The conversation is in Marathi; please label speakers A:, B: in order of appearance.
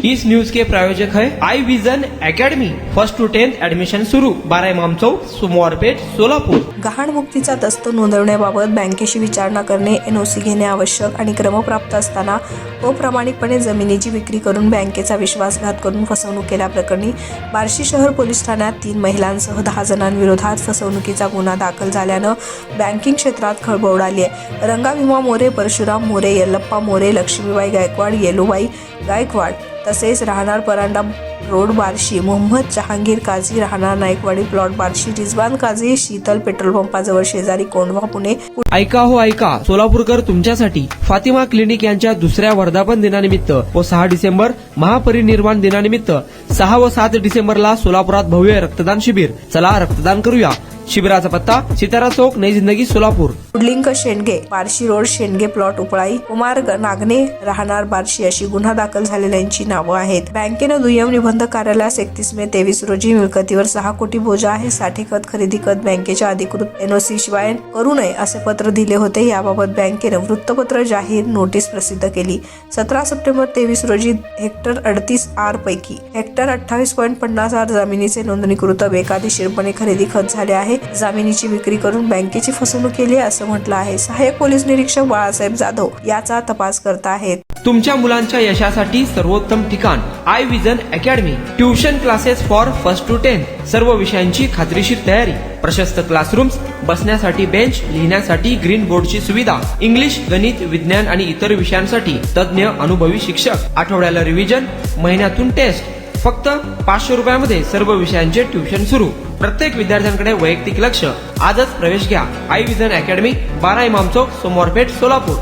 A: इस न्यूज के प्रायोजक है I Vision Academy. 1st to 10th admission सुरू। 12 इमाम चौक, सोमवार पेठ, सोलापूर।
B: गहाणमुक्तीचा दस्त नोंदवण्याबाबत बँकेशी विचारणा करणे, एनओसी घेणे आवश्यक आणि क्रमप्राप्त असताना अप्रामाणिकपणे जमिनीची विक्री करून बँकेचा विश्वासघात करून फसवणूक केल्याप्रकरणी बार्शी शहर पोलीस ठाण्यात 3 महिलांसह 10 जणांविरोधात फसवणुकीचा गुन्हा दाखल झाल्यानं बँकिंग क्षेत्रात खळबळ उडाली आहे। रंगाविमा मोरे, परशुराम मोरे, यल्लप्पा मोरे, लक्ष्मीबाई गायकवाड, येलूबाई गायकवाड तसेच राहणार परांडा रोड बार्शी, मोहम्मद जहांगीर काझी राहणार नाईकवाडी प्लॉट बार्शी, रिजवान काझी शीतल पेट्रोल पंपाजवळ शेजारी कोंढवा पुणे।
A: ऐका हो ऐका, सोलापूरकर तुमच्यासाठी फातिमा क्लिनिक यांच्या दुसऱ्या वर्धापन दिनानिमित्त व 6 डिसेंबर महापरिनिर्वाण दिनानिमित्त 6 व 7 डिसेंबरला सोलापुरात भव्य रक्तदान शिबिर। चला रक्तदान करूया। शिबिराचा पत्ता सितारा चौक, नई जिंदगी, सोलापूर।
B: पुडलिंग शेंडगे, बार्शी रोड, शेंडगे प्लॉट उपळाई, कुमार नागने राहणार बार्शी अशी गुन्हा दाखल झालेल्यांची नावं आहेत। बँकेनं दुय्यम निबंधक कार्यालयास 31 मे 23 रोजी मिळकतीवर 6 कोटी बोजा आहे, 60 खत खरेदी खत बँकेच्या अधिकृत एनओसी शिवाय करू नये असे पत्र दिले होते। याबाबत बँकेनं वृत्तपत्र जाहीर नोटीस प्रसिद्ध केली। 17 सप्टेंबर 23 रोजी हेक्टर 38R पैकी हेक्टर 28.50 जमिनीचे नोंदणीकृत बेकायदेशीरपणे खरेदी खत झाले आहे। जमिनीची विक्री करून बँकेची फसवणूक केली असं म्हटलं आहे। सहाय्यक पोलीस निरीक्षक बाळासाहेब जाधव याचा तपास करत आहेत।
A: तुमच्या मुलांच्या यशासाठी सर्वोत्तम ठिकाण I Vision Academy. Tuition classes for 1st to 10th, सर्व विषयांची खात्रीशीर तयारी, प्रशस्त क्लासरूम्स, बसण्यासाठी बेंच, लिहिण्यासाठी ग्रीन बोर्डची सुविधा, इंग्लिश, गणित, विज्ञान आणि इतर विषयांसाठी तज्ञ अनुभवी शिक्षक, आठवड्याला रिव्हिजन, महिन्यातून टेस्ट। फक्त 500 रुपयामध्ये सर्व विषयांचे ट्युशन सुरू। प्रत्येक विद्यार्थ्यांकडे वैयक्तिक लक्ष। आजच प्रवेश घ्या। आई विजन अकॅडमी, 12 इमाम चौक, सोमवार पेठ, सोलापूर।